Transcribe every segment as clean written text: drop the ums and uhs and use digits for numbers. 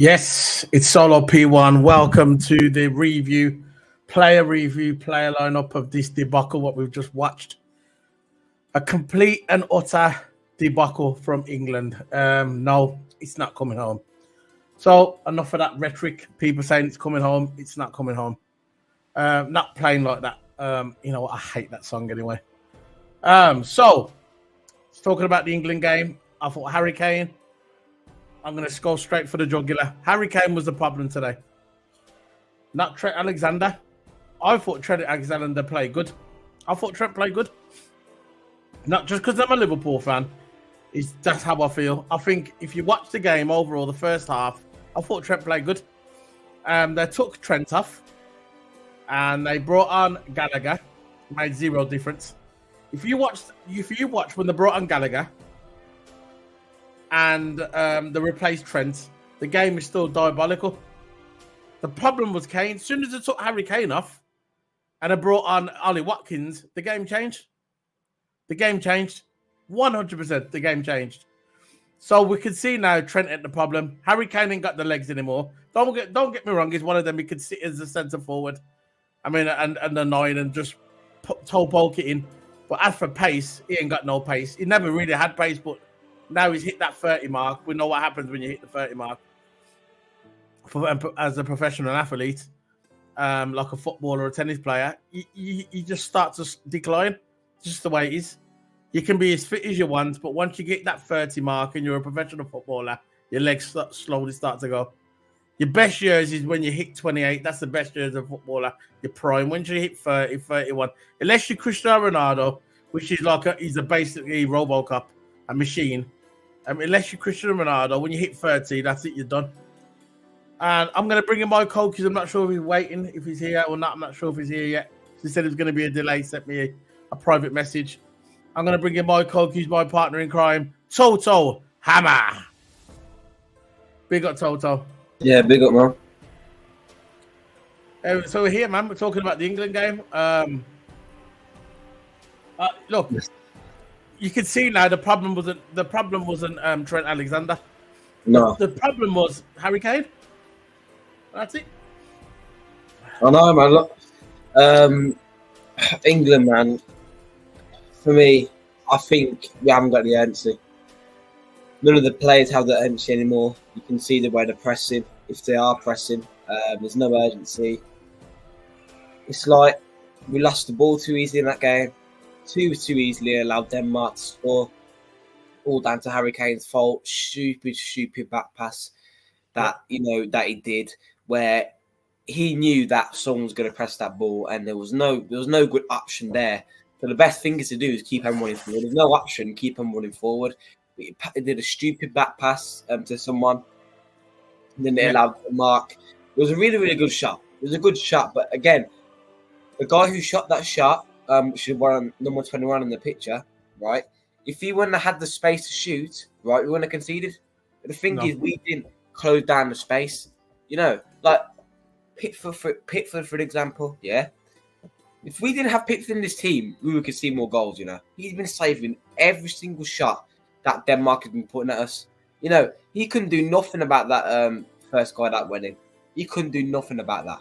Yes, it's Solo P1. Welcome to the player lineup of this debacle, what we've just watched. A complete and utter debacle from England. No, it's not coming home. So enough of that rhetoric. People saying it's coming home. It's not coming home. Not playing like that. You know what? I hate that song anyway. So talking about the England game, I thought Harry Kane. I'm going to go straight for the jugular. Harry Kane was the problem today. Not Trent Alexander. I thought Trent Alexander played good. I thought Trent played good. Not just because I'm a Liverpool fan. That's how I feel. I think if you watch the game overall, the first half, I thought Trent played good. They took Trent off. And they brought on Gallagher. Made zero difference. If you watch when they brought on Gallagher, and they replaced Trent, the game is still diabolical. The problem was Kane. As soon as they took Harry Kane off and they brought on Ollie Watkins, the game changed. The game changed. 100% the game changed. So we can see now Trent at the problem. Harry Kane ain't got the legs anymore. Don't get me wrong, he's one of them. He could sit as a centre forward. I mean, and the 9 and just toe poke it in. But as for pace, he ain't got no pace. He never really had pace, but now he's hit that 30 mark. We know what happens when you hit the 30 mark. As a professional athlete, like a footballer or a tennis player, you just start to decline. It's just the way it is. You can be as fit as you want, but once you get that 30 mark and you're a professional footballer, your legs slowly start to go. Your best years is when you hit 28. That's the best years of a footballer. Your prime. Once you hit 30, 31, unless you're Cristiano Ronaldo, which is he's basically RoboCop, a machine. Unless you're Cristiano Ronaldo, when you hit 30, that's it, you're done. And I'm going to bring in my coach because I'm not sure if he's waiting, if he's here or not. I'm not sure if he's here yet. He said there's going to be a delay. Sent me a private message. I'm going to bring in my coach, who's my partner in crime, Toto Hammer. Big up, Toto. Yeah, big up, man. So we're here, man. We're talking about the England game. Look. Yes. You can see now the problem wasn't Trent Alexander. No. The problem was Harry Kane. That's it. I know, man. Look, England, man. For me, I think we haven't got the urgency. None of the players have the urgency anymore. You can see the way they're pressing. If they are pressing, there's no urgency. It's like we lost the ball too easily in that game. Too easily allowed Denmark to score. All down to Harry Kane's fault. Stupid back pass that he did, where he knew that someone was going to press that ball, and there was no good option there. So the best thing is to do is keep him running forward. There's no option, keep him running forward. He did a stupid back pass to someone, and then they allowed Denmark. It was a really good shot. It was a good shot, but again, the guy who shot that shot. Should wear number 21 in the picture, right? If he wouldn't have had the space to shoot, right, we wouldn't have conceded. But the thing is, we didn't close down the space. Like Pickford, for example, yeah? If we didn't have Pickford in this team, we would concede more goals, He's been saving every single shot that Denmark has been putting at us. He couldn't do nothing about that first guy that went in. He couldn't do nothing about that.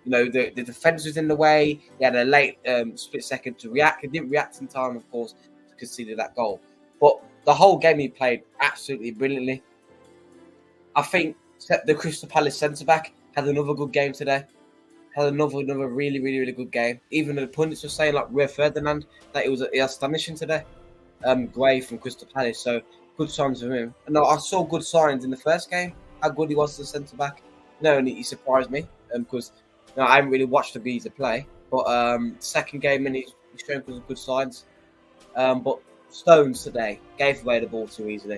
The defence was in the way. He had a late split second to react. He didn't react in time, of course, to concede that goal. But the whole game he played absolutely brilliantly. I think the Crystal Palace centre-back had another good game today. Had another really good game. Even the pundits were saying, like Rio Ferdinand, that it was astonishing today. Gray from Crystal Palace. So good signs from him. And I saw good signs in the first game, how good he was as a centre-back. And he surprised me because... I haven't really watched the geezer play, but second game and he's showing some good signs. But Stones today gave away the ball too easily.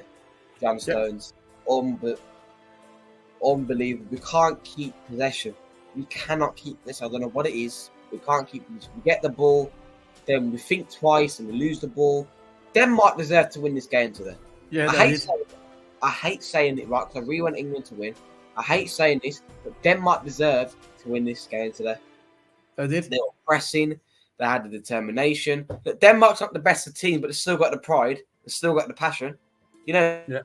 John Stones, unbelievable. We can't keep possession. We cannot keep this. I don't know what it is. We can't keep this. We get the ball, then we think twice and we lose the ball. Denmark deserve to win this game today. Yeah, I hate saying it, right? Because I really want England to win. I hate saying this, but Denmark deserve to win this game today. They did. They were pressing. They had the determination. But Denmark's not the best of teams, but they've still got the pride. They've still got the passion. Yeah.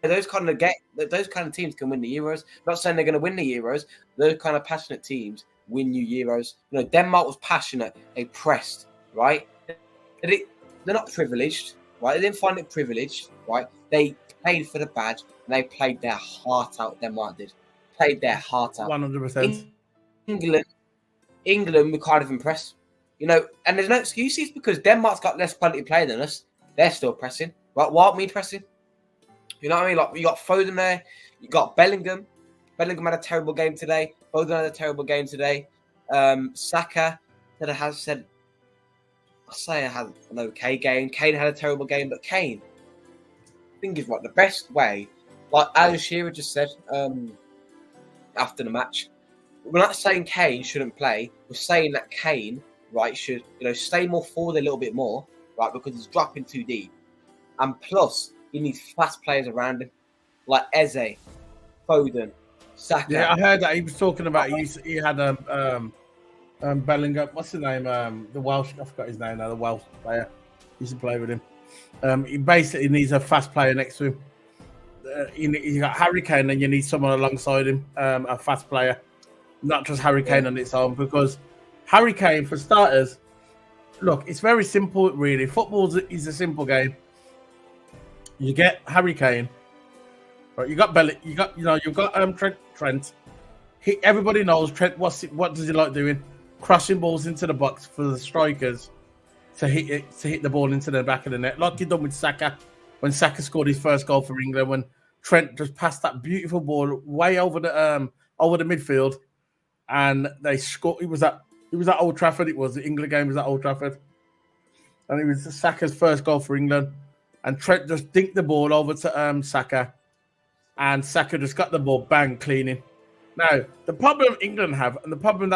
those kind of teams can win the Euros. I'm not saying they're going to win the Euros. Those kind of passionate teams win you Euros. You know, Denmark was passionate. They pressed, right? They're not privileged, right? They didn't find it privileged, right? They played for the badge and they played their heart out. Denmark did. Played their heart out. 100%. England were kind of impressed. You know, and there's no excuses because Denmark's got less quality player than us. They're still pressing. Right? Why aren't we pressing? You know what I mean? Like, you got Foden there. You got Bellingham. Bellingham had a terrible game today. Foden had a terrible game today. Saka has said, I say I had an okay game. Kane had a terrible game, but Kane, I think is like the best way. Like Alan Shearer just said after the match, we're not saying Kane shouldn't play. We're saying that Kane, right, should stay more forward a little bit more, right, because he's dropping too deep. And plus, he needs fast players around him, like Eze, Foden, Saka. Yeah, I heard that he was talking about he had Bellingham. What's his name? The Welsh. I forgot his name now. The Welsh player. He used to play with him. He basically needs a fast player next to him. You got Harry Kane, and you need someone alongside him, a fast player, not just Harry Kane on its own. Because Harry Kane, for starters, look, it's very simple. Really, football is a simple game. You get Harry Kane, right? You got you've got Trent. Everybody knows Trent. What does he like doing? Crossing balls into the box for the strikers to hit the ball into the back of the net, like he done with Saka when Saka scored his first goal for England. When Trent just passed that beautiful ball way over the midfield, and they scored. It was at Old Trafford. It was the England game. Was at Old Trafford, and it was Saka's first goal for England. And Trent just dinked the ball over to Saka, and Saka just got the ball bang cleaning. Now the problem England have, and the problem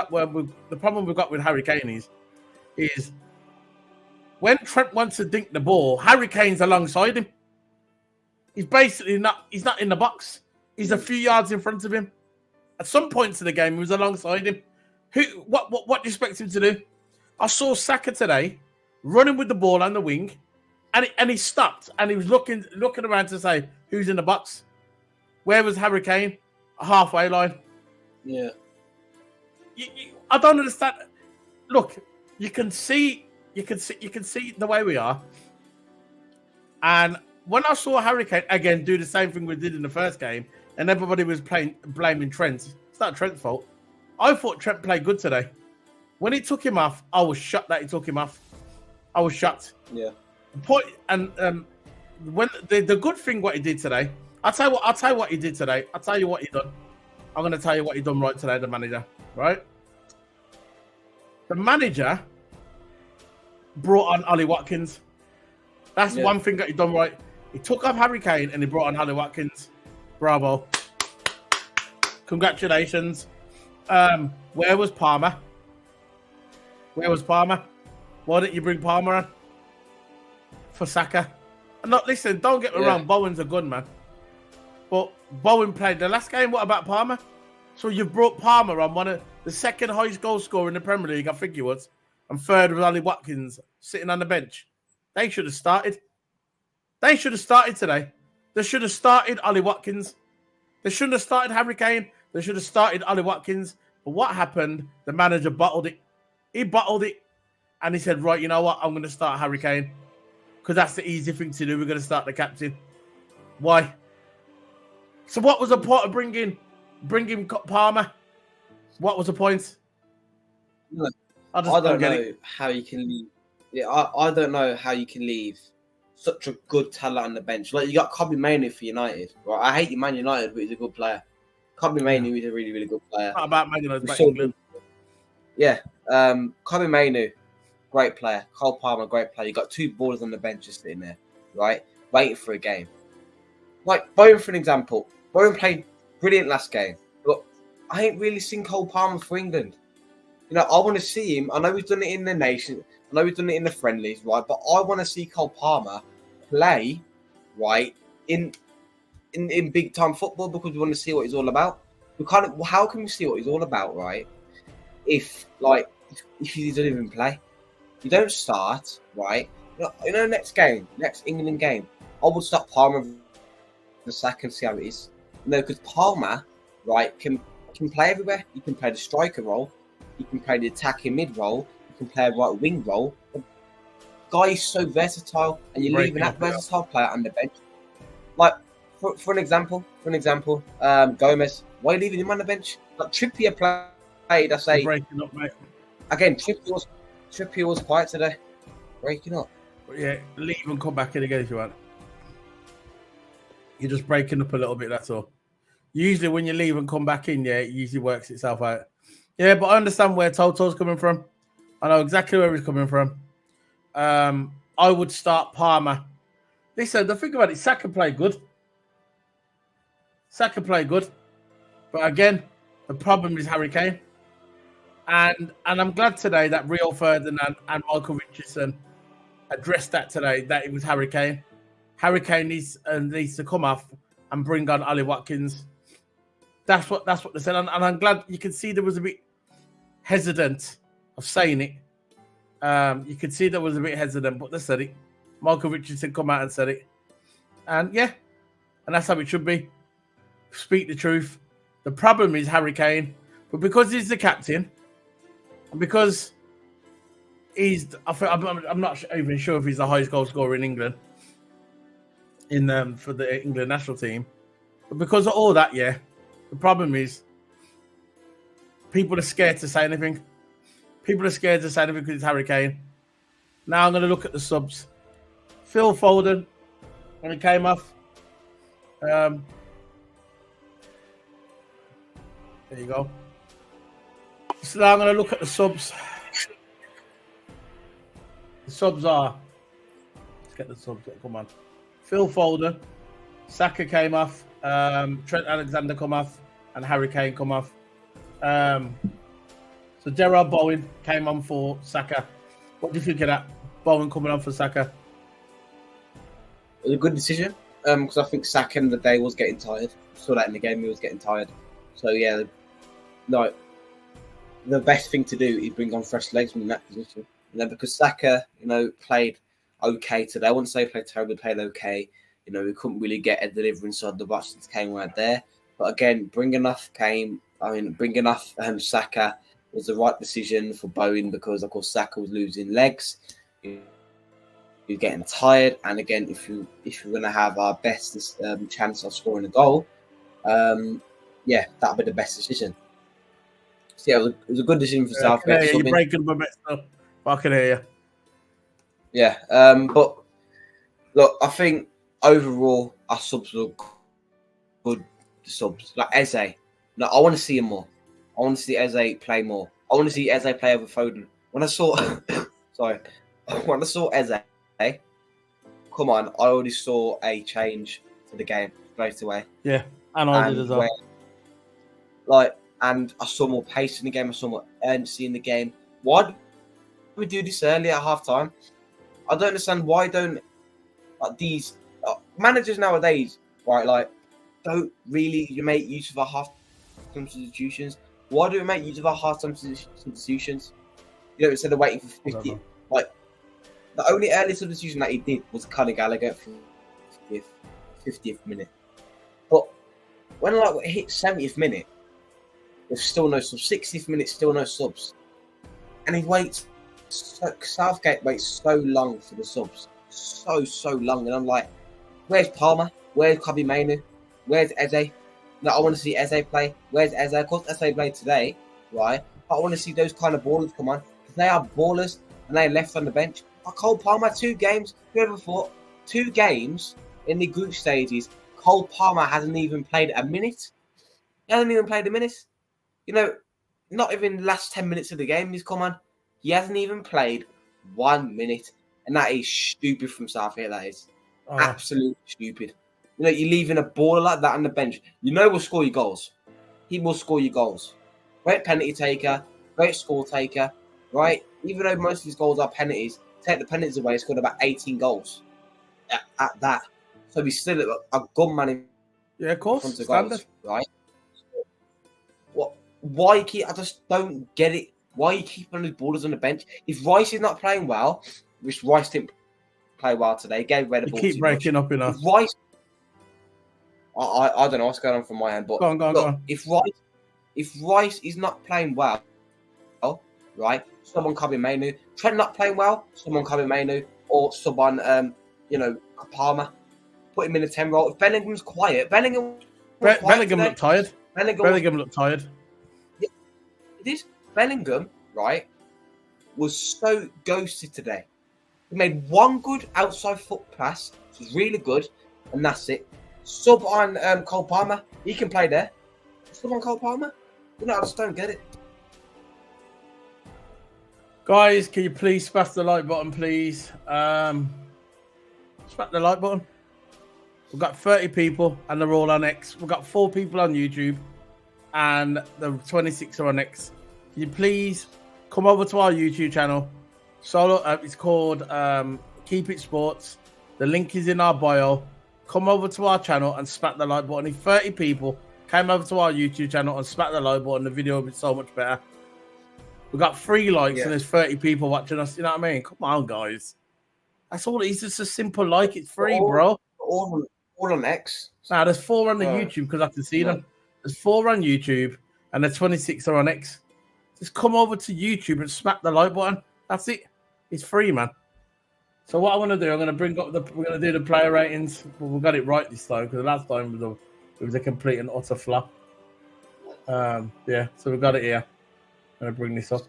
we've got with Harry Kane is when Trent wants to dink the ball, Harry Kane's alongside him. He's basically not. He's not in the box. He's a few yards in front of him. At some points of the game, he was alongside him. What do you expect him to do? I saw Saka today running with the ball on the wing. And he stopped and he was looking around to say, who's in the box? Where was Harry Kane? A halfway line. Yeah. I don't understand. Look, you can see the way we are. And when I saw Harry Kane again do the same thing we did in the first game, and everybody was blaming Trent. It's not Trent's fault. I thought Trent played good today. When he took him off, I was shocked that he took him off. I was shocked. Yeah. And when the good thing what he did today, I'll tell you what he did today. I'll tell you what he done. I'm going to tell you what he done right today. The manager, right? The manager brought on Ollie Watkins. That's one thing that he done right. He took off Harry Kane and he brought on Ollie Watkins. Bravo! Congratulations. Where was Palmer? Why didn't you bring Palmer on? For Saka. And listen, don't get me wrong, Bowen's a good man. But Bowen played the last game. What about Palmer? So you've brought Palmer on, one of the second highest goal scorer in the Premier League, I think he was, and third with Ollie Watkins sitting on the bench. They should have started. They should have started today. They should have started Ollie Watkins. They shouldn't have started Harry Kane. They should have started Ollie Watkins. But what happened? The manager bottled it. He bottled it. And he said, right, you know what? I'm going to start Harry Kane. Because that's the easy thing to do. We're going to start the captain. Why? So what was the point of bringing Palmer? What was the point? Look, I don't know how you can leave. Yeah, I don't know how you can leave such a good talent on the bench. Like, you got Kobbie Mainoo for United. Right? I hate Man United, but he's a good player. Kobbie Mainoo is a really, really good player. Not about Man United, but England. Yeah. Kobbie Mainoo, great player. Cole Palmer, great player. You got two ballers on the bench just sitting there, right? Waiting for a game. Like Bowen, for an example. Bowen played brilliant last game, but I ain't really seen Cole Palmer for England. You know, I want to see him. I know he's done it in the nation. I know he's done it in the friendlies, right? But I want to see Cole Palmer play, right, in big time football, because we want to see what he's all about. How can we see what he's all about, right? If he doesn't even play, you don't start, right? You know, next England game, I would start Palmer the Saka and see how it is. Because Palmer, right, can play everywhere. You can play the striker role, you can play the attacking mid role, you can play a right wing role. The guy is so versatile, and you're leaving that versatile player on the bench. Like for an example, Gomez. Why are you leaving him on the bench? Like Trippier played. I say breaking up, mate. Again, Trippier was quiet today. Breaking up. Yeah, leave and come back in again if you want. You're just breaking up a little bit, that's all. Usually when you leave and come back in, yeah, it usually works itself out. Yeah, but I understand where Toto's coming from. I know exactly where he's coming from. I would start Palmer. Listen, the thing about it, Saka played good. But again, the problem is Harry Kane. And I'm glad today that Rio Ferdinand and Michael Richardson addressed that today, that it was Harry Kane. Harry Kane needs to come off and bring on Ollie Watkins. That's what they said. And I'm glad you can see there was a bit hesitant of saying it. You could see there was a bit hesitant, but they said it. Michael Richardson come out and said it. And yeah, and that's how it should be. Speak the truth. The problem is Harry Kane. But because he's the captain, and because I'm not even sure if he's the highest goal scorer in England, for the England national team. But because of all that, yeah, the problem is people are scared to say anything. People are scared to say anything because it's Harry Kane. Now I'm going to look at the subs. Phil Foden, when he came off. There you go. So now I'm going to look at the subs. The subs are... Let's get the subs. Come on. Phil Foden, Saka came off, Trent Alexander come off, and Harry Kane come off. So Gerard Bowen came on for Saka. What do you think of that? Bowen coming on for Saka? It was a good decision because I think Saka in the day was getting tired. Saw that in the game, he was getting tired. So yeah, no, the best thing to do is bring on fresh legs in that position. And then because Saka, played okay today. I wouldn't say played terribly, played okay. We couldn't really get a delivery inside the box since Kane right there. But again, bringing off Saka was the right decision for Bowen because, of course, Saka was losing legs. He was getting tired. And again, if we're going to have our best chance of scoring a goal, that'd be the best decision. So yeah, it was a good decision for Southgate. You're breaking my best stuff. I can hear you. Yeah, but look, I think overall our subs were good. Subs like Eze. No, I want to see him more. I want to see Eze play more. I want to see Eze play over Foden. When I saw, Eze, come on, I already saw a change to the game straight away. Yeah, and I did as well. And I saw more pace in the game. I saw more urgency in the game. Why did we do this early at half time? I don't understand why don't these managers nowadays, right? Don't really make use of our half-time substitutions. Why do we make use of our half-time substitutions? Instead of waiting for 50. The only early substitution that he did was Conor Gallagher for 50th minute. But when it hit 70th minute, there's still no subs. 60th minute, still no subs. And he waits. Southgate waits so long for the subs. So long. And I'm like, where's Palmer? Where's Kobbie Mainoo? Where's Eze? No, I want to see Eze play. Where's Eze? Of course, Eze played today, right? But I want to see those kind of ballers come on. Because they are ballers and they left on the bench. But Cole Palmer, 2 games. Whoever thought? 2 games in the group stages. Cole Palmer hasn't even played a minute. He hasn't even played a minute. Not even the last 10 minutes of the game he's come on. He hasn't even played 1 minute. And that is stupid from Southgate, that is. Absolutely stupid. You're leaving a baller like that on the bench. Will score you goals. He will score you goals. Great penalty taker, great score taker, right? Even though most of his goals are penalties, take the penalties away, he scored about 18 goals at that. So he's still a good man. Yeah, of course. Standard. Goals, right? Why I just don't get it. Why are you keeping those ballers on the bench? If Rice is not playing well, which Rice didn't play well today, gave away the ball. Keep breaking up enough. I don't know what's going on from my end, but Go on. If Rice is not playing well, right? Someone come in Mainu. Trent not playing well, someone come in Mainu, or someone Palmer. Put him in a 10 role. If Bellingham's quiet, Bellingham looked tired. Bellingham looked tired. Yeah, it is. Bellingham, right, was so ghosted today. He made one good outside foot pass, which was really good, and that's it. Sub on Cole Palmer. He can play there. Sub on Cole Palmer. I just don't get it. Guys, can you please smash the like button, please? Smash the like button. We've got 30 people, and they're all on X. We've got 4 people on YouTube, and the 26 are on X. Can you please come over to our YouTube channel? It's called Keep It Sports. The link is in our bio. Come over to our channel and smack the like button. If 30 people came over to our YouTube channel and smack the like button, the video would be so much better. We got 3 likes and there's 30 people watching us. You know what I mean? Come on, guys. That's all. It's just a simple like. It's free, bro. All on X. Nah, there's 4 on the YouTube because I can see them. There's 4 on YouTube and the 26 are on X. Just come over to YouTube and smack the like button. That's it. It's free, man. So what I want to do, I'm going to bring up we're going to do the player ratings. But we got it right this time because the last time it was a complete and utter flop. Yeah, so we've got it here. I'm going to bring this up.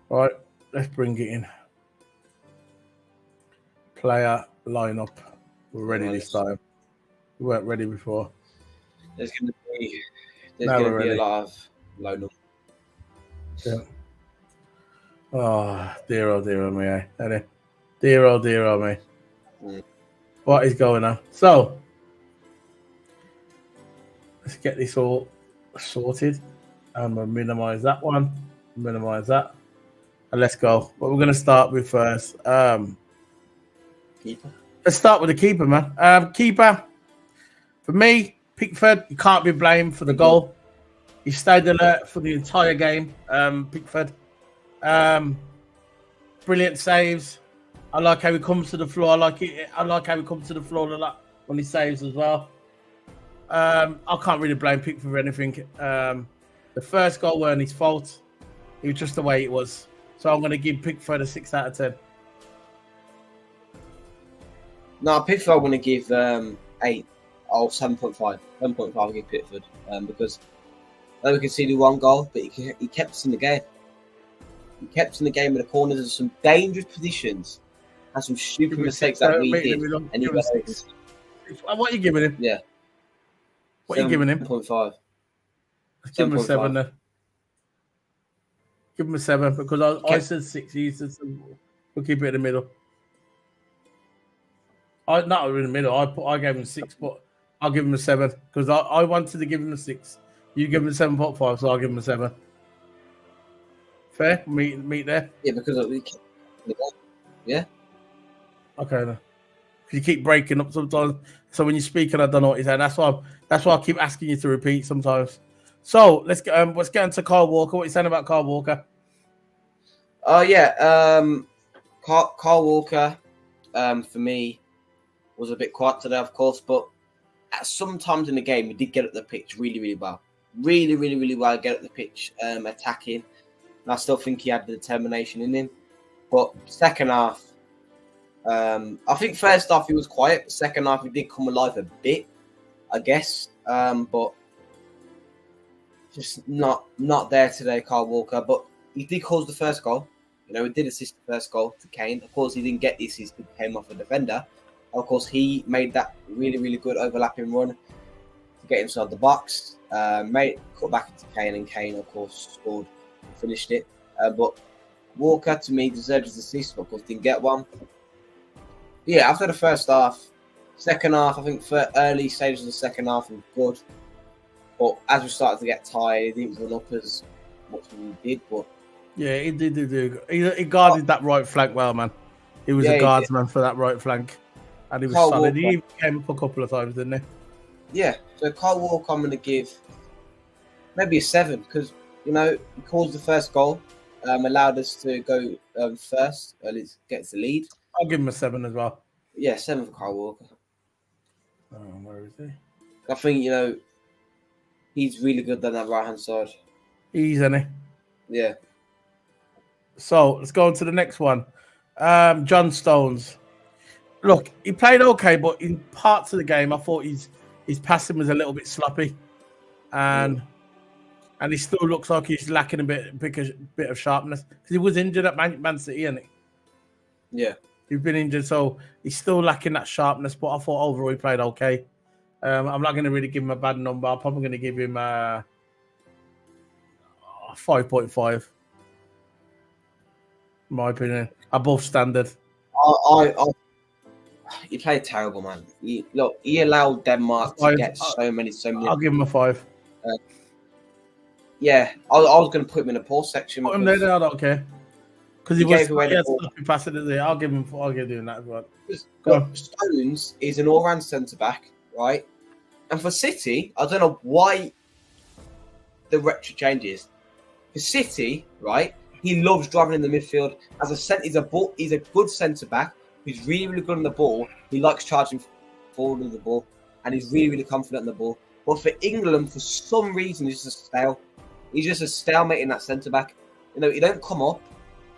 All right, let's bring it in. Player lineup. We're ready this time. We weren't ready before. There's going to be a lot of low numbers. Yeah. Oh dear me, eh? Dear oh me. Mm. What is going on? So let's get this all sorted. And we'll minimize that one, minimize that, and let's go. What we're going to start with first. Keeper. Let's start with the keeper, man. Keeper, for me, Pickford, you can't be blamed for the goal. He stayed alert for the entire game, Pickford. Brilliant saves. I like how he comes to the floor. I like how he comes to the floor a lot when he saves as well. I can't really blame Pickford for anything. The first goal weren't his fault. It was just the way it was. So I'm going to give Pickford a 6 out of 10. No, Pickford I'm going to give 8 or 7.5. 7.5 I'll give Pickford because we can see the one goal, but he kept us in the game. He kept us in the game in the corners of some dangerous positions and some stupid mistakes that we did. And what are you giving him? Yeah. What are you giving him? 7.5. Give him a 7 then. Give him a 7 because I said 6. He said we'll keep it in the middle. Not in the middle. I gave him 6, but I'll give him a 7 because I wanted to give him a 6. You give him a 7.5, so I'll give him a 7. Fair? Meet there? Yeah, because we keep the game. Yeah. Okay then. You keep breaking up sometimes. So when you're speaking, I don't know what you're saying. That's why I keep asking you to repeat sometimes. So let's get into Kyle Walker. What are you saying about Kyle Walker? Kyle Walker, for me, was a bit quiet today, of course, but at some times in the game, he did get up the pitch really, really well. Really, really, really well. Get up the pitch, attacking. And I still think he had the determination in him. But second half, I think first half he was quiet. Second half he did come alive a bit, I guess. But just not there today, Kyle Walker. But he did cause the first goal. He did assist the first goal to Kane. Of course, he didn't get the assist. It came off a defender. Of course, he made that really, really good overlapping run to get inside the box. Cut back into Kane, and Kane, of course, scored and finished it. But Walker, to me, deserved his assist, but of course, didn't get one. Yeah, after the first half, second half, I think for early stages of the second half was good. But as we started to get tired, he didn't run up as much as we did. But yeah, he did. He guarded that right flank well, man. He was a guardsman for that right flank. And he was solid. Walker. He even came up a couple of times, didn't he? Yeah. So Kyle Walker, I'm going to give maybe a 7 because, he caused the first goal, allowed us to go first, at least get the lead. I'll give him a 7 as well. Yeah, 7 for Kyle Walker. Where is he? I think he's really good on that right hand side. He's in it. Yeah. So let's go on to the next one. John Stones. Look, he played okay, but in parts of the game, I thought his passing was a little bit sloppy, and he still looks like he's lacking a bit of sharpness because he was injured at Man City, isn't he? Yeah, he's been injured, so he's still lacking that sharpness. But I thought overall he played okay. I'm not going to really give him a bad number. I'm probably going to give him 5.5. In my opinion, above standard. He played terrible, man. He allowed Denmark to get so many. I'll give him a 5. Yeah, I was going to put him in a poor section. Put him there, I don't care. Because he gave away the ball. Passing it there. I'll give him that as well. Stones is an all-round centre-back, right? And for City, I don't know why the retro changes. For City, right, he loves driving in the midfield. He's a good centre-back. He's really, really good on the ball. He likes charging forward with the ball. And he's really, really confident on the ball. But for England, for some reason, he's just stale. He's just a stalemate in that centre-back. He don't come up.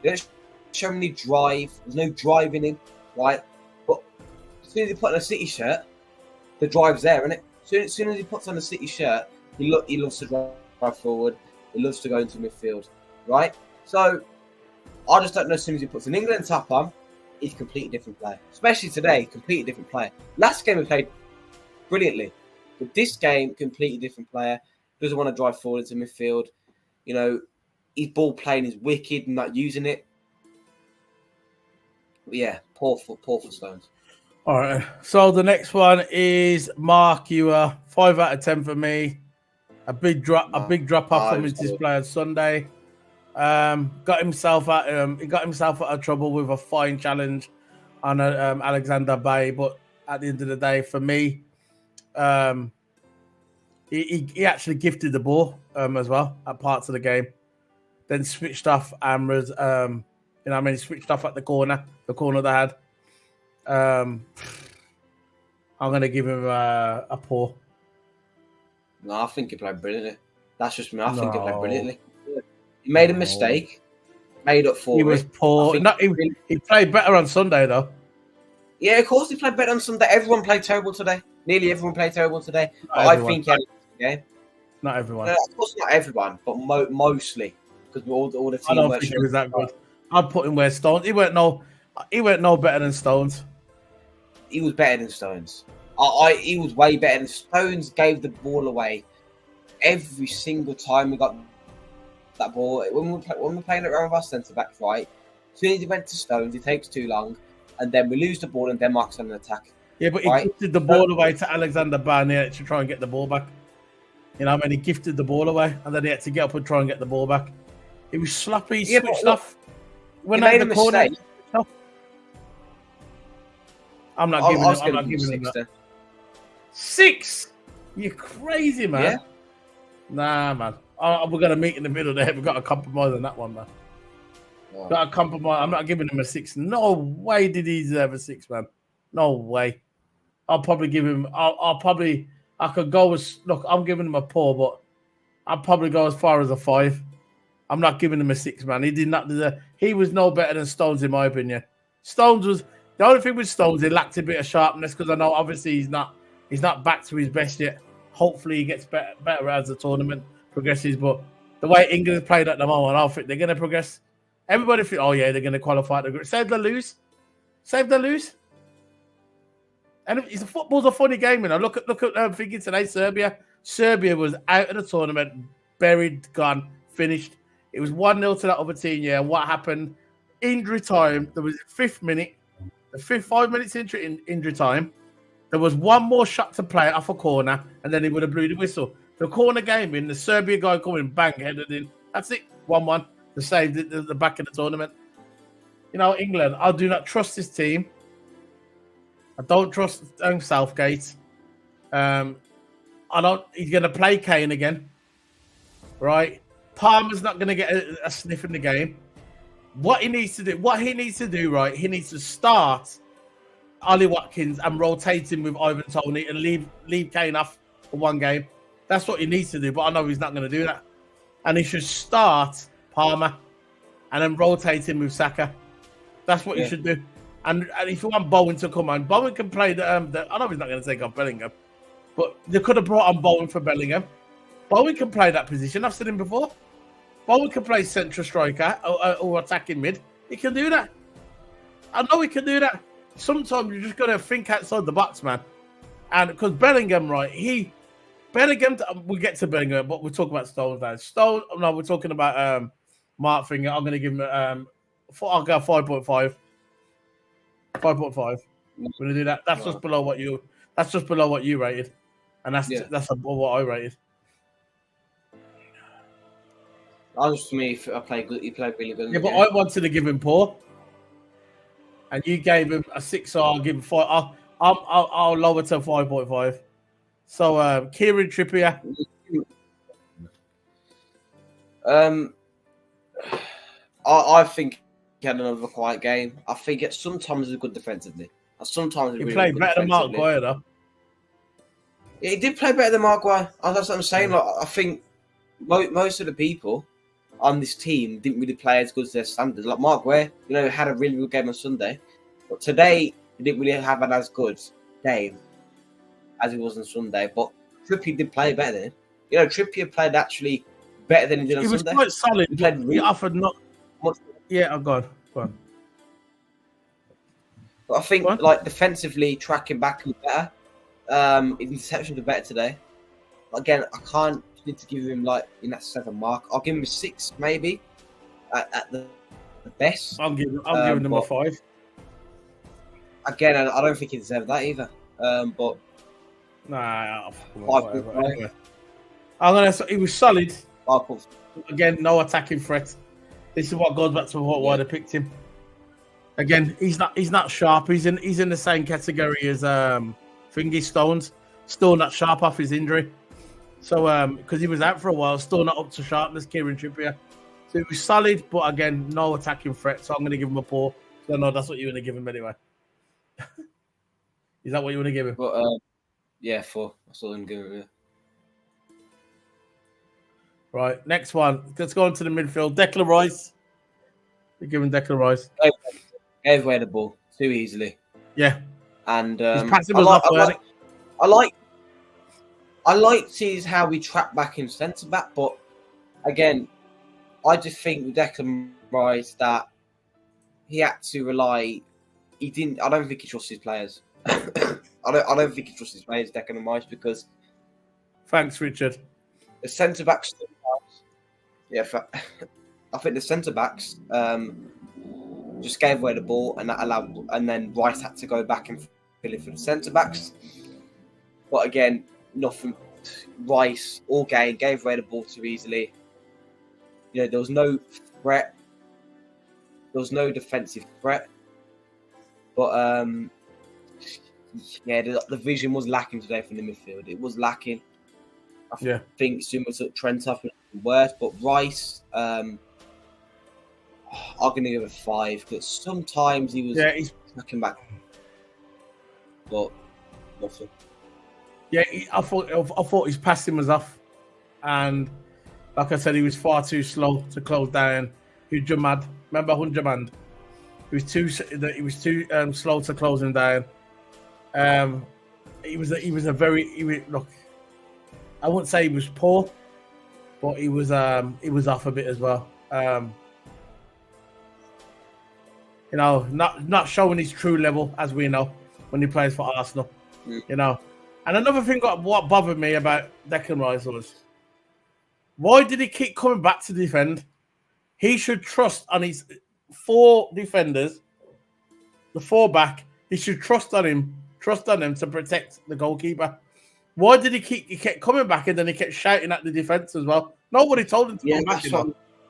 They don't show him any drive. There's no drive in him, right? But as soon as he puts on a City shirt, the drive's there, isn't it? As soon as he puts on a City shirt, he loves to drive forward. He loves to go into midfield, right? So I just don't know. As soon as he puts an England top on, he's a completely different player. Especially today, completely different player. Last game he played brilliantly, but this game, completely different player. Doesn't want to drive forward into midfield. His ball playing is wicked and not using it. But yeah, poor for Stones. All right. So the next one is Mark Ewer, 5 out of 10 for me. A big drop off from his display on Sunday. Got himself out of trouble with a fine challenge on Alexander Bay, but at the end of the day, for me, he actually gifted the ball as well at parts of the game. Then switched off Amra's, switched off at the corner they had. I'm going to give him a poor. No, I think he played brilliantly. That's just me. I think he played brilliantly. He made a mistake, made up for it. He was poor. He played better on Sunday, though. Yeah, of course he played better on Sunday. Everyone played terrible today. Nearly everyone played terrible today. I think he had a game. Not everyone. Of course not everyone, but mostly. Because all the team. I don't think he was that good. I'd put him where Stones. He weren't no better than Stones. He was better than Stones. He was way better than Stones. Gave the ball away every single time we got that ball. When we're playing around with our centre back, right? As soon as he went to Stones, he takes too long, and then we lose the ball, and Denmark's on an attack. Yeah, but he gifted the ball away to Alexander Barnier to try and get the ball back. He gifted the ball away, and then he had to get up and try and get the ball back. He was sloppy, switched off. When he made a mistake. I'm not giving him that. 6? You're crazy, man. Yeah. Nah, man. We're going to meet in the middle there. We've got to compromise on that one, man. Wow. Got to compromise. I'm not giving him a 6. No way did he deserve a 6, man. No way. I'll probably give him... I could go as... Look, I'm giving him a poor, but I'll probably go as far as a 5. I'm not giving him a 6, man. He did not deserve... He was no better than Stones, in my opinion. Stones was... The only thing with Stones, he lacked a bit of sharpness because I know obviously he's not back to his best yet. Hopefully he gets better as the tournament progresses. But the way England played at the moment, I don't think they're going to progress. Everybody thinks, oh yeah, they're going to qualify. Save the lose. And football's a funny game, Look at thinking today, Serbia. Serbia was out of the tournament, buried, gone, finished. It was 1-0 to that other team. Yeah, what happened? Injury time. There was 5 minutes injury time. There was one more shot to play off a corner, and then he would have blew the whistle. The corner game in, the Serbia guy coming, bang, headed in. That's it, 1-1 to save the back of the tournament. England, I do not trust this team. I don't trust Southgate. He's going to play Kane again, right? Palmer's not going to get a sniff in the game. What he needs to do, right? He needs to start Ollie Watkins and rotate him with Ivan Toney and leave Kane off for one game. That's what he needs to do, but I know he's not going to do that. And he should start Palmer and then rotate him with Saka. That's what you should do. And if you want Bowen to come on, Bowen can play the I know he's not going to take off Bellingham, but they could have brought on Bowen for Bellingham. Bowen can play that position. I've seen him before. Bowen can play central striker or attacking mid. He can do that. I know he can do that. Sometimes you just got to think outside the box, man. And because Bellingham, right, Bellingham, we'll get to Bellingham, but we'll talk about Stones now. We're talking about Mark Finger. I'm going to give him, I'll go 5.5. 5.5. We're going to do that. That's just below what you rated. And that's above what I rated. Just for me, I play good. He played really good. Yeah, but I wanted to give him poor. And you gave him a 6, so I'll give him 5. I'll lower to 5.5. So, Kieran Trippier. I think he had another quiet game. I think sometimes he's good defensively. Sometimes he played better than Mark Guire, though. Yeah, he did play better than Mark Guire. That's what I'm saying. Like, I think most of the people on this team didn't really play as good as their standards. Like Mark Guire, had a really good game on Sunday, but today he didn't really have an as good game as he was on Sunday. But Trippier did play better than him. Trippier played actually better than he did on Sunday. He was quite solid. He played he offered not much. Yeah, I'm gone. Go on. But I think defensively tracking back was better. Interceptions were better today. Again, I can't need to give him in that 7 mark. I'll give him a 6 maybe at the best. I'm giving him a 5. Again, I don't think he deserved that either. But nah, he was solid. Again, no attacking threat. This is what goes back to why they picked him. Again, he's not sharp. He's in the same category as Thingy Stones. Still not sharp off his injury. So because he was out for a while, still not up to sharpness, Kieran Trippier. So he was solid, but again, no attacking threat. So I'm going to give him a 4. So no, that's what you're going to give him anyway. Is that what you want to give him? But, 4. That's what I'm going to give him. Yeah. Right, next one. Let's go on to the midfield. Declan Rice. You're giving Declan Rice. Gave away the ball too easily. Yeah. And I like to see how we track back in centre back, but again, I just think with Declan Rice that he had to rely. He didn't. I don't think he trusts his players. I don't think he trusts his players, Declan Rice, because. Thanks, Richard. The centre backs. Yeah, I think the centre backs just gave away the ball, and that allowed, and then Rice had to go back and fill it for the centre backs. But again, nothing. Rice all game gave away the ball too easily. There was no threat. There was no defensive threat. But the vision was lacking today from the midfield. It was lacking. I think Zuma took Trent off worse, but Rice, I'm going to give it 5 because sometimes he was looking back, but nothing. Yeah, I thought his passing was off, and like I said, he was far too slow to close down Hujamad. Remember Hujamad? He was too slow to close him down. Look. I wouldn't say he was poor, but he was off a bit as well. Not showing his true level, as we know, when he plays for Arsenal. And another thing what bothered me about Declan Rice was, why did he keep coming back to defend? He should trust on his 4 defenders, the 4 back. He should trust on them to protect the goalkeeper. Why did he kept coming back, and then he kept shouting at the defense as well? Nobody told him to come back.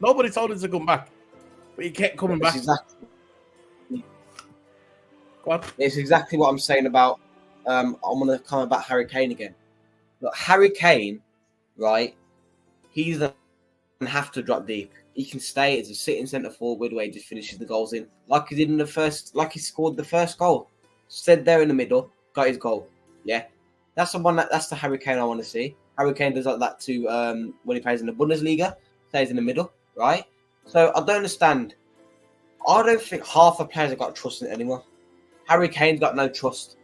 Nobody told him to come back, but he kept coming back. It's exactly what I'm saying about. I'm going to come about Harry Kane again. Look, Harry Kane, right? He doesn't have to drop deep. He can stay as a sitting centre forward where he just finishes the goals in, like he did in the first, like he scored the first goal. stood there in the middle, got his goal. Yeah, that's the Harry Kane I want to see. Harry Kane does like that too when he plays in the Bundesliga, stays in the middle, right? So I don't understand. I don't think half the players have got trust in anyone. Harry Kane's got no trust.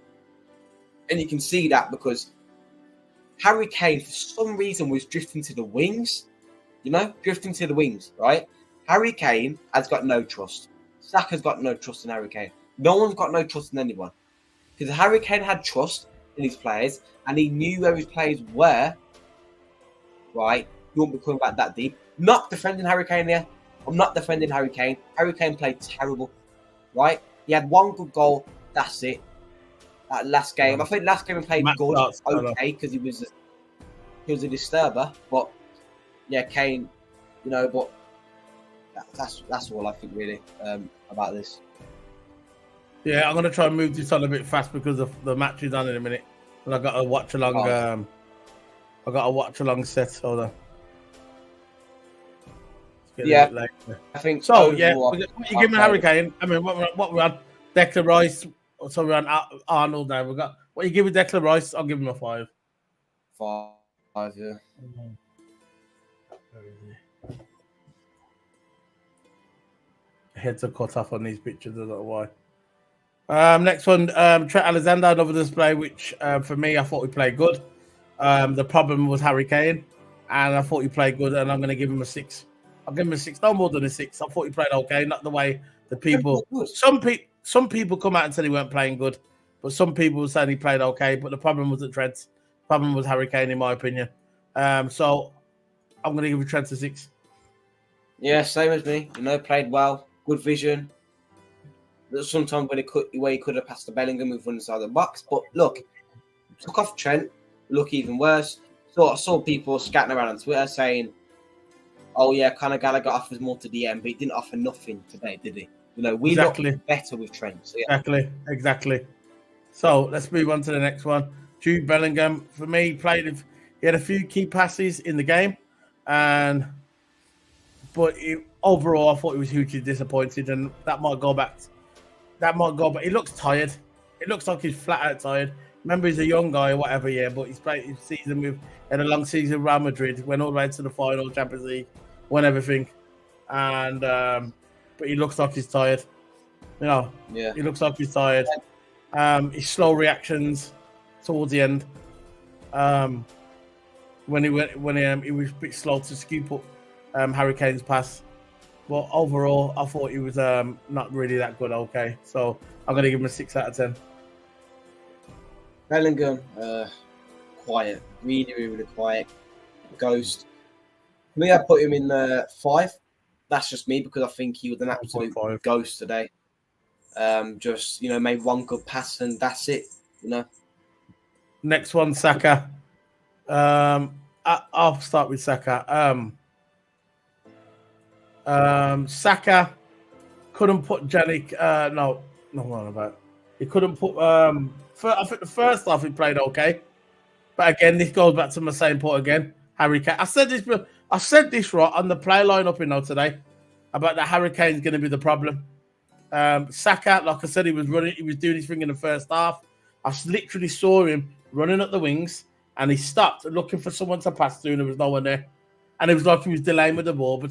And you can see that because Harry Kane, for some reason, was drifting to the wings. Drifting to the wings, right? Harry Kane has got no trust. Saka's got no trust in Harry Kane. No one's got no trust in anyone. Because Harry Kane had trust in his players and he knew where his players were, right? He won't be coming back that deep. Not defending Harry Kane here. I'm not defending Harry Kane. Harry Kane played terrible, right? He had one good goal. That's it. That last game, I think last game he played good, okay, because he was a disturber. But yeah, Kane, but that's all I think really about this. Yeah, I'm gonna try and move this on a bit fast because of the match is on in a minute, and I got a watch along. I got a watch along set. Hold on. Yeah, I think so. Yeah, you give me Harry Kane. I mean, what we on? Declan Rice. So we're on Arnold now. We got what you give me Declan Rice. I'll give him a 5. 5, yeah. Heads are cut off on these pictures. I don't know why. Next one, Trent Alexander, another display, which for me, I thought he played good. The problem was Harry Kane, and I thought he played good, and I'm going to give him a 6. I'll give him a 6, no more than a 6. I thought he played okay, not the way the people. Some people come out and said he weren't playing good, but some people said he played okay. But the problem wasn't Trent. The problem was Harry Kane, in my opinion. So I'm going to give Trent a 6. Yeah, same as me. Played well, good vision. Sometimes when he could have passed to Bellingham, moved on inside the box. But look, took off Trent. Look even worse. So I saw people scatting around on Twitter saying, "Oh yeah, Conor Gallagher offers more to DM, but he didn't offer nothing today, did he?" We look better with Trent. So yeah. Exactly. So let's move on to the next one. Jude Bellingham, for me, he had a few key passes in the game, but overall, I thought he was hugely disappointed, and that might go back. He looks tired. It looks like he's flat out tired. Remember, he's a young guy or whatever, yeah, but he's played his season had a long season with Real Madrid, went all the way to the final, Champions League, won everything, and but he looks like he's tired. Yeah. He looks like he's tired. His slow reactions towards the end. When he was a bit slow to scoop up Harry Kane's pass. But overall, I thought he was not really that good. Okay, so I'm going to give him a 6 out of 10. Bellingham, quiet, really, really quiet. Ghost. For me, I put him in 5. That's just me because I think he was an absolute ghost today. Just made one good pass and that's it. Next one, Saka. I'll start with Saka. Saka couldn't put Yannick. No, what about? He couldn't put. I think the first half he played okay, but again, this goes back to my same point again. Harry Kane. I said this right on the play line up today about that Harry Kane's going to be the problem. Saka, like I said, he was running. He was doing his thing in the first half. I literally saw him running up the wings, and he stopped looking for someone to pass to, and there was no one there. And it was like he was delaying with the ball,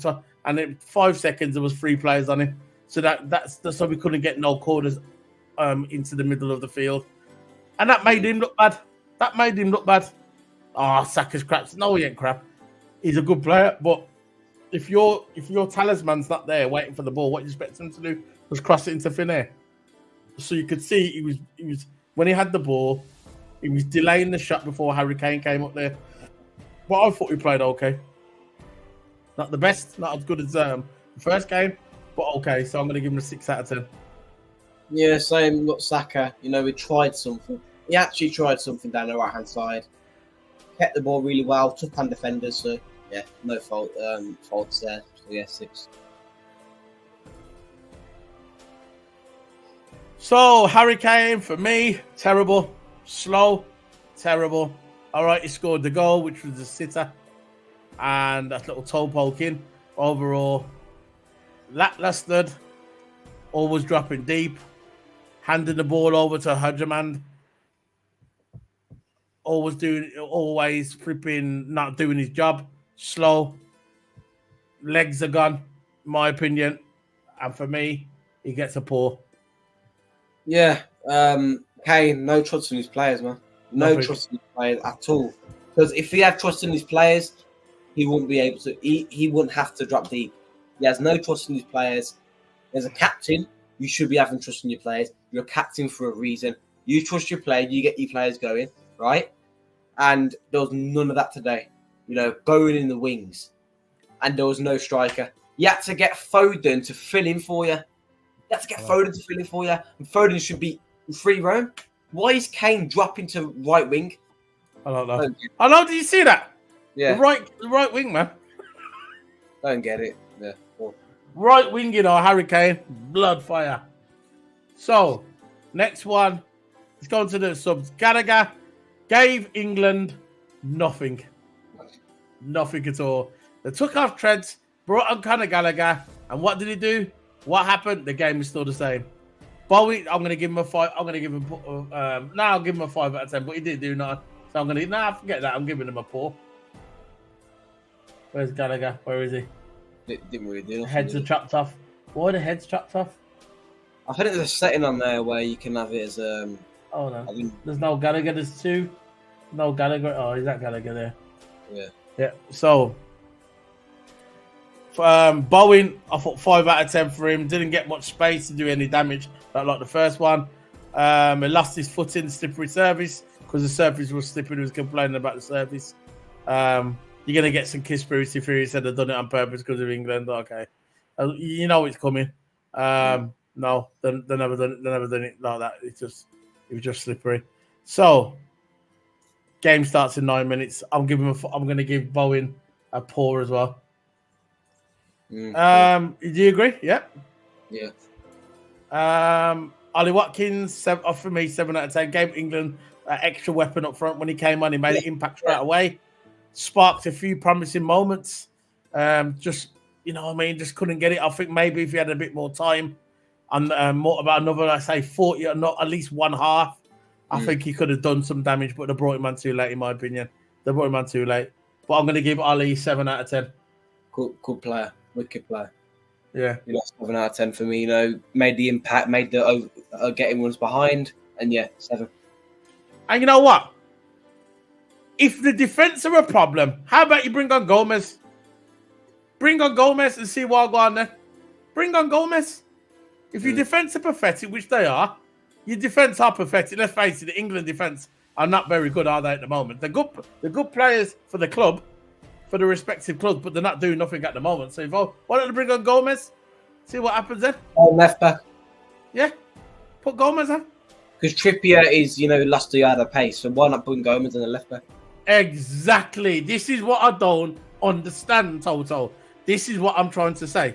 and in 5 seconds there was 3 players on him. So that's so we couldn't get no corners into the middle of the field, and that made him look bad. Oh, Saka's crap. No, he ain't crap. He's a good player, but if your talisman's not there waiting for the ball, what you expect him to do was cross it into thin air. So you could see he was when he had the ball, he was delaying the shot before Harry Kane came up there. But I thought he played okay. Not the best, not as good as the first game, but okay. So I'm going to give him a 6 out of 10. Yeah, same. Look, Saka, he tried something. He actually tried something down the right-hand side. Kept the ball really well, took on defenders. So, yeah, no faults there. So, yeah, 6. So, Harry Kane, for me, terrible. Slow, terrible. All right, he scored the goal, which was a sitter. And that little toe poking. Overall, lacklustre. Always dropping deep. handing the ball over to Hudgerman. Always flipping, not doing his job. Slow. Legs are gone, in my opinion. And for me, he gets a poor. Yeah. Kane, no trust in his players, man. No trust in his players at all. Because if he had trust in his players, he wouldn't be able to. He wouldn't have to drop deep. He has no trust in his players. As a captain, you should be having trust in your players. You're a captain for a reason. You trust your player, you get your players going, right? And there was none of that today. You know, Bowen in the wings. And there was no striker. You had to get Foden to fill in for you. You had to get Foden to fill in for you. And Foden should be free roam. Why is Kane dropping to right wing? I don't know. I know. Did you see that? Yeah. The right wing, man. Don't get it. Yeah. Well, right wing, Harry Kane. Blood fire. So, next one. Let's go on to the subs. Gallagher gave England nothing. Nothing at all. They took off Trent, brought on Conor Gallagher, and what did he do? What happened? The game is still the same. Bowie, I'm going to give him a 5. I'm going to give him I'll give him a 5 out of 10, but he didn't do nothing. So I'm going to, forget that. I'm giving him a 4. Where's Gallagher? Where is he? Didn't really do nothing. Heads are chopped off. Why are the heads chopped off? I think there's a setting on there where you can have it as oh no. There's no Gallagher. There's 2. No Gallagher. Oh, is that Gallagher there? Yeah. Yeah. So Bowen, I thought 5 out of 10 for him. Didn't get much space to do any damage, like the first one. He lost his foot in the slippery surface because the surface was slippery. He was complaining about the surface. You're gonna get some conspiracy theories that they've done it on purpose because of England. Okay, you know it's coming. No, they never done it. They never done it like that. It was just slippery. So, game starts in 9 minutes. I'm gonna give Bowen a poor as well. Do you agree? Yeah. Yeah. Ollie Watkins, for me, 7 out of 10. Gave England an extra weapon up front when he came on. He made an impact straight away. Sparked a few promising moments. Just couldn't get it. I think maybe if he had a bit more time and more about another, I say 40 or not, at least one half, I think he could have done some damage, but they brought him on too late, in my opinion. They brought him on too late. But I'm going to give Ollie 7 out of 10. Cool player. Wicked player. Yeah. 7 out of 10 for me. Made the impact, made the getting ones behind, and 7. And you know what? If the defense are a problem, how about you bring on Gomez? Bring on Gomez and see what I'll go on there. Bring on Gomez. If your defense are pathetic, which they are, your defense are pathetic. Let's face it, the England defense are not very good, are they, at the moment? They're good players for the club, for the respective clubs, but they're not doing nothing at the moment. So why don't they bring on Gomez? See what happens then. Left back. Yeah, put Gomez on. Because Trippier is, lost the other pace. So why not put Gomez on the left back? Exactly. This is what I don't understand, Toto. This is what I'm trying to say.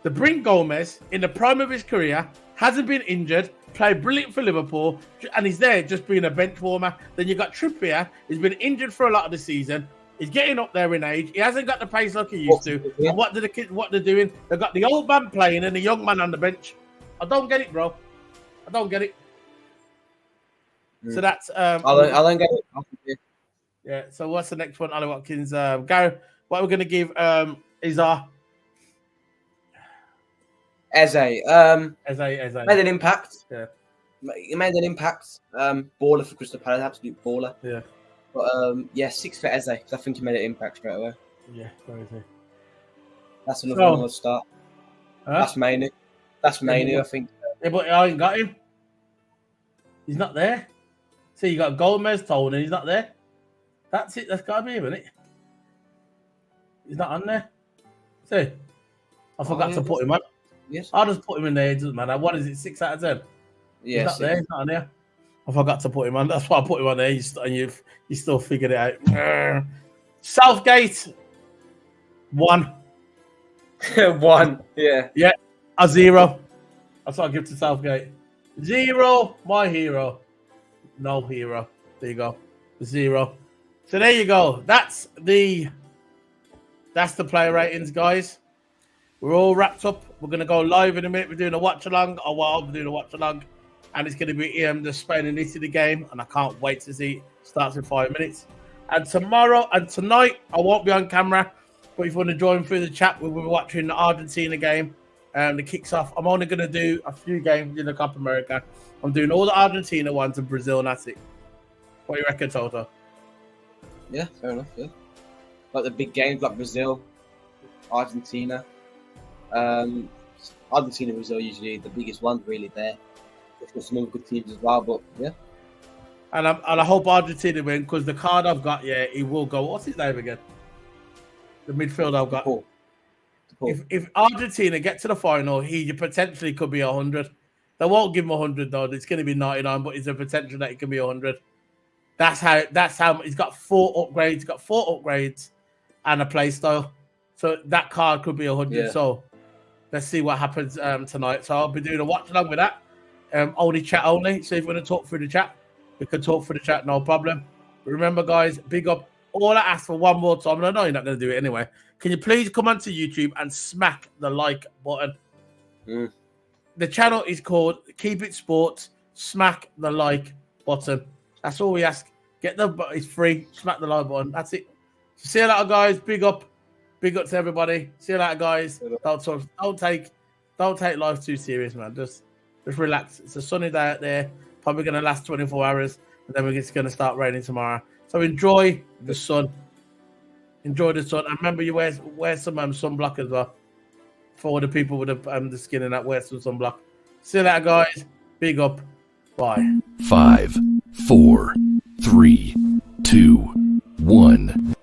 The bring Gomez in the prime of his career, hasn't been injured, played brilliant for Liverpool, and he's there just being a bench warmer. Then you got Trippier, he's been injured for a lot of the season. He's getting up there in age. He hasn't got the pace like he used to. And what they're doing? They've got the old man playing and the young man on the bench. I don't get it, bro. I don't get it. So that's I don't get it. Yeah. So what's the next one? Ollie Watkins. Gary, what we're gonna give is our Eze. Eze. Made an impact. Yeah. He made an impact. Baller for Crystal Palace, absolute baller. Yeah. But 6 for Eze, because I think he made an impact straight away. Yeah, where is he? That's another one I'll start. Huh? That's Mainu. I think. Yeah, but I ain't got him. He's not there. See, you got Gomez, Tony, he's not there. That's it. That's got to be him, isn't it? He's not on there. See, I forgot to put him on. Yes. I'll just put him in there. It doesn't matter. What is it? 6 out of 10. Yeah, he's not there. He's not on there. I forgot to put him on. That's why I put him on there. You still figured it out. Southgate 1. 1. Yeah. Yeah. A 0. That's what I give to Southgate. 0. My hero. No hero. There you go. 0. So there you go. That's the player ratings, guys. We're all wrapped up. We're going to go live in a minute. We're doing a watch along, or well, I'll be doing a watch along, and it's going to be the Spain and Italy game, and I can't wait to see it. Starts in 5 minutes. And tomorrow and tonight, I won't be on camera, but if you want to join through the chat, we'll be watching the Argentina game. The kicks off. I'm only going to do a few games in the Copa America. I'm doing all the Argentina ones and Brazil, and that's it. What do you reckon, Toto? Yeah, fair enough. Yeah, like the big games like Brazil, Argentina. Argentina, Brazil usually the biggest ones really there. There's got some other good teams as well, but yeah. And I hope Argentina win because the card I've got, he will go. What's his name again? The midfield I've got. Paul. If Argentina get to the final, he potentially could be 100. They won't give him 100 though. It's going to be 99, but it's a potential that it can be 100. That's how he's got 4 upgrades. He's got 4 upgrades and a play style. So that card could be 100. Yeah. So let's see what happens tonight. So I'll be doing a watch along with that. Only chat only. So if you want to talk through the chat, we can talk through the chat, no problem. But remember, guys, big up. All I ask for one more time, and I know you're not going to do it anyway. Can you please come onto YouTube and smack the like button? The channel is called Keep It Sports. Smack the like button. That's all we ask. It's free. Smack the like button. That's it. So see you later, guys. Big up to everybody. See you later, guys. Don't take life too serious, man. Just relax. It's a sunny day out there. Probably going to last 24 hours, and then it's going to start raining tomorrow. So enjoy the sun. Enjoy the sun. And remember, you wear some sunblock as well. For all the people with the skin and that, wear some sunblock. See you later, guys. Big up. Bye. 5, 4, 3, 2, 1.